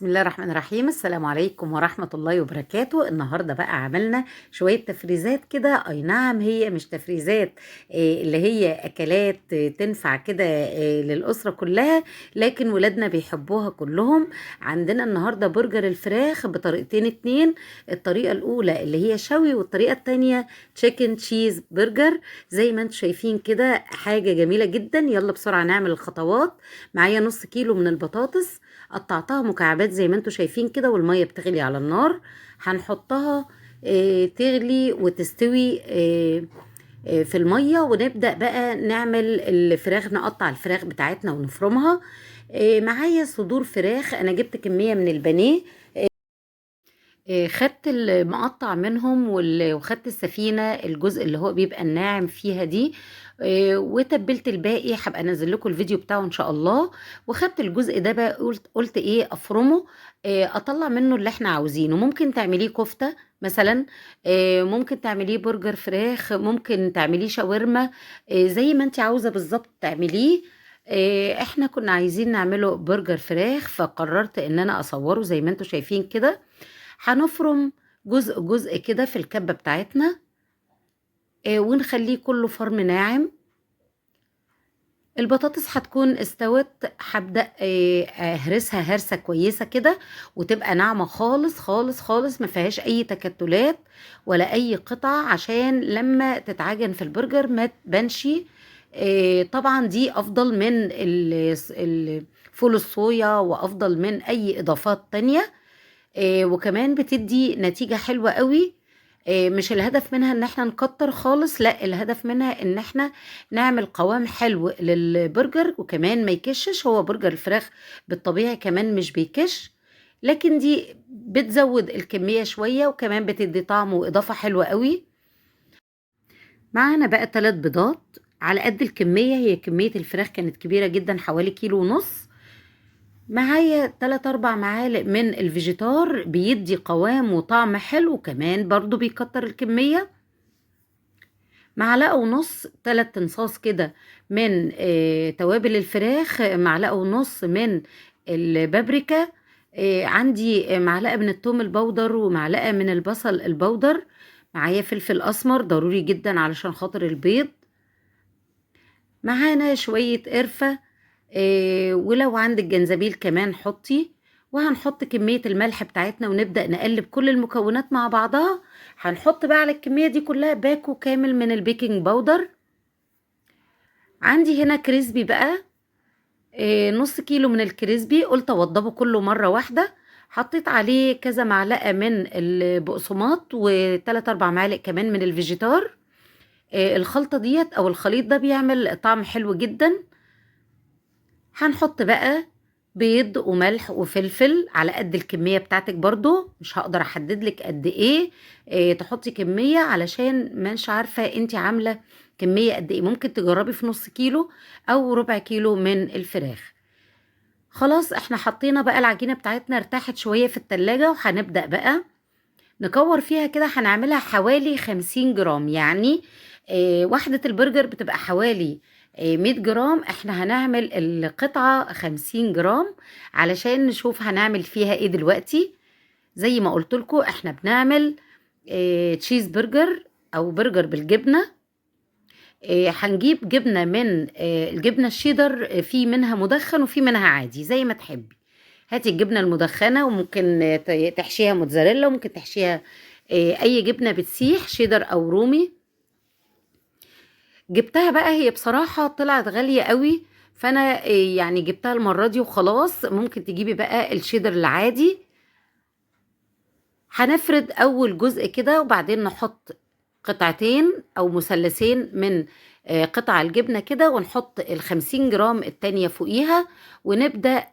بسم الله الرحمن الرحيم. السلام عليكم ورحمة الله وبركاته. النهاردة بقى عملنا شوية تفريزات كده. أي نعم، هي مش تفريزات اللي هي أكلات تنفع كده للأسرة كلها، لكن ولادنا بيحبوها كلهم. عندنا النهاردة برجر الفراخ بطريقتين اتنين. الطريقة الأولى اللي هي شوي، والطريقة التانية تشيكن تشيز برجر. زي ما انتم شايفين كده حاجة جميلة جدا. يلا بسرعة نعمل الخطوات. معايا نص كيلو من البطاطس، قطعتها مكعبات زي ما انتم شايفين كده، والميه بتغلي على النار. هنحطها تغلي وتستوي في الميه، ونبدأ بقى نعمل الفراخ، نقطع الفراخ بتاعتنا ونفرمها. معايا صدور فراخ، انا جبت كميه من البانيه. خدت المقطع منهم وخدت السفينة، الجزء اللي هو بيبقى الناعم فيها دي. وتبلت الباقي، هبقى انزل لكم الفيديو بتاعه ان شاء الله. وخدت الجزء ده بقى، قلت ايه افرمه، اطلع منه اللي احنا عاوزينه. ممكن تعمليه كفتة مثلا، ممكن تعمليه برجر فراخ، ممكن تعمليه شاورما، زي ما انت عاوزة بالظبط تعمليه. احنا كنا عايزين نعمله برجر فراخ، فقررت ان انا اصوره زي ما انتم شايفين كده. هنفرم جزء جزء كده في الكبة بتاعتنا، ونخليه كله فرم ناعم. البطاطس هتكون استوت، هبدأ اهرسها هرسة كويسة كده، وتبقى ناعمة خالص خالص خالص، ما فيهاش اي تكتلات ولا اي قطع، عشان لما تتعجن في البرجر ما تبانش. طبعا دي افضل من فول الصويا، وافضل من اي اضافات تانية. وكمان بتدي نتيجة حلوة قوي. مش الهدف منها ان احنا نكتر خالص، لا، الهدف منها ان احنا نعمل قوام حلو للبرجر، وكمان ما يكشش. هو برجر الفراخ بالطبيعي كمان مش بيكش، لكن دي بتزود الكمية شوية، وكمان بتدي طعم وإضافة حلوة قوي. معانا بقى 3 بيضات على قد الكمية. هي كمية الفراخ كانت كبيرة جدا، حوالي كيلو ونص. معايا 3 4 معالق من الفيجيتار، بيدي قوام وطعم حلو، كمان برضو بيكتر الكمية. معلقة ونص 3 تنصاص كده من توابل الفراخ، معلقة ونص من البابريكا، عندي معلقة من الثوم البودر، ومعلقة من البصل البودر. معايا فلفل أسمر ضروري جدا علشان خاطر البيض. معانا شوية قرفة، ولو عندك جنزبيل كمان حطي. وهنحط كمية الملح بتاعتنا، ونبدأ نقلب كل المكونات مع بعضها. هنحط بقى على الكمية دي كلها باكو كامل من البيكنج باودر. عندي هنا كريسبي بقى، نص كيلو من الكريسبي، قلت اوضبه كله مرة واحدة. حطيت عليه كذا معلقة من البقسماط، و3 4 معالق كمان من الفيجيتار. الخلطة ديت او الخليط ده بيعمل طعم حلو جدا. هنحط بقى بيض وملح وفلفل على قد الكمية بتاعتك، برضو مش هقدر احدد لك قد ايه. تحطي كمية علشان مش عارفة انت عاملة كمية قد ايه. ممكن تجربي في نص كيلو او ربع كيلو من الفراخ. خلاص، احنا حطينا بقى العجينة بتاعتنا، ارتاحت شوية في التلاجة، وهنبدأ بقى نكور فيها كده. هنعملها حوالي 50 جرام يعني. وحدة البرجر بتبقى حوالي 100 جرام. احنا هنعمل القطعة 50 جرام علشان نشوف هنعمل فيها ايه دلوقتي. زي ما قلت لكم احنا بنعمل تشيز برجر او برجر بالجبنة. هنجيب جبنة من الجبنة الشيدر، في منها مدخن وفي منها عادي زي ما تحبي. هاتي الجبنة المدخنة، وممكن تحشيها موتزاريلا، وممكن تحشيها اي جبنة بتسيح، شيدر او رومي. جبتها بقى، هي بصراحة طلعت غالية قوي، فانا يعني جبتها المرة دي وخلاص. ممكن تجيبي بقى الشيدر العادي. هنفرد اول جزء كده، وبعدين نحط قطعتين او مثلثين من قطع الجبنة كده، ونحط ال50 جرام التانية فوقيها، ونبدأ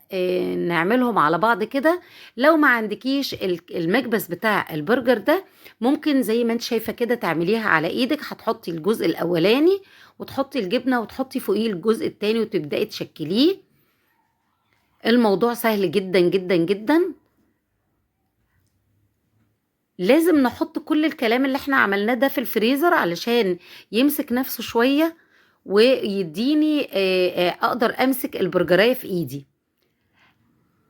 نعملهم على بعض كده. لو ما عندكيش المكبس بتاع البرجر ده، ممكن زي ما انت شايفة كده تعمليها على ايدك. هتحطي الجزء الاولاني، وتحطي الجبنة، وتحطي فوقيه الجزء التاني، وتبدأي تشكليه. الموضوع سهل جدا جدا جدا. لازم نحط كل الكلام اللي احنا عملناه ده في الفريزر علشان يمسك نفسه شوية، ويديني اقدر امسك البرجراية في ايدي.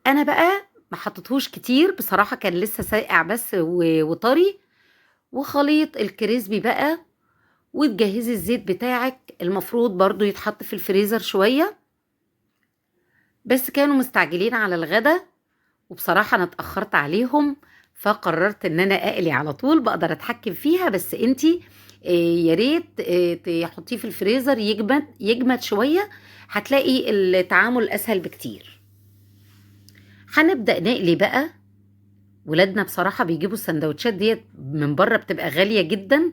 انا بقى ما حطيتهوش كتير بصراحة، كان لسه ساقع بس وطري. وخليط الكريسبي بقى، وتجهزي الزيت بتاعك، المفروض برضو يتحط في الفريزر شوية. بس كانوا مستعجلين على الغدا، وبصراحة انا اتأخرت عليهم، فقررت ان انا اقلي على طول، بقدر اتحكم فيها. بس انتي يا ريت تحطيه في الفريزر يجمد يجمد شوية، هتلاقي التعامل اسهل بكتير. هنبدأ نقلي بقى. ولادنا بصراحة بيجيبوا السندوتشات ديت من بره، بتبقى غالية جدا.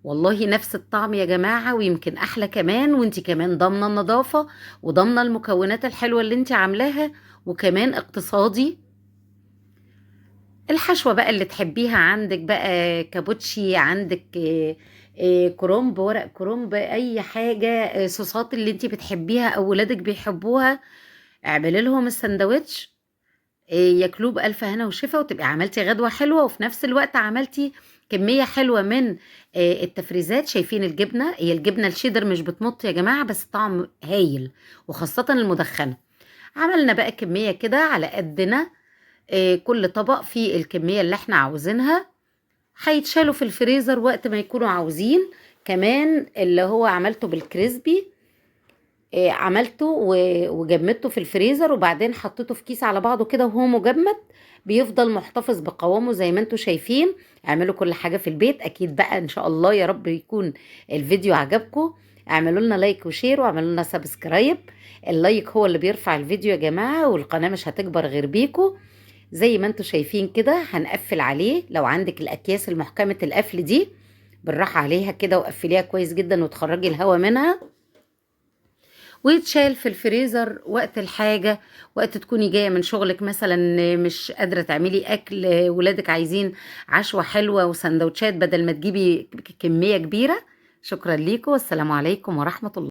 والله نفس الطعم يا جماعة، ويمكن أحلى كمان، وانتي كمان ضامنة النظافة، وضامنة المكونات الحلوة اللي انتي عاملاها، وكمان اقتصادي. الحشوة بقى اللي تحبيها، عندك بقى كابوتشي، عندك كرومب، ورق كرومب، أي حاجة، صوصات اللي انتي بتحبيها أو ولادك بيحبوها، اعملي لهم السندوتش. ياكلوه بألف هنا وشفا، وتبقي عملتي غدوة حلوة، وفي نفس الوقت عملتي كمية حلوة من التفريزات. شايفين الجبنة؟ هي الجبنة الشيدر مش بتمط يا جماعة، بس طعم هايل، وخاصة المدخنة. عملنا بقى كمية كده على قدنا، كل طبق فيه الكمية اللي احنا عاوزينها، هيتشالوا في الفريزر وقت ما يكونوا عاوزين. كمان اللي هو عملته بالكريسبي، عملته وجمدته في الفريزر، وبعدين حطيته في كيس على بعضه كده وهو مجمد، بيفضل محتفظ بقوامه زي ما انتوا شايفين. اعملوا كل حاجة في البيت اكيد بقى، ان شاء الله يا رب يكون الفيديو عجبكم. اعملوا لنا لايك وشير، واعملوا لنا سبسكرايب. اللايك هو اللي بيرفع الفيديو يا جماعة، والقناة مش هتكبر غير بيكم. زي ما انتوا شايفين كده، هنقفل عليه. لو عندك الاكياس المحكمة القفل دي، بالراحة عليها كده وقفليها كويس جدا، وتخرجي الهواء منها، ويتشال في الفريزر وقت الحاجة. وقت تكوني جاية من شغلك مثلا مش قادرة تعملي أكل، ولادك عايزين عشوة حلوة وسندوتشات بدل ما تجيبي كمية كبيرة. شكرا ليكم، والسلام عليكم ورحمة الله.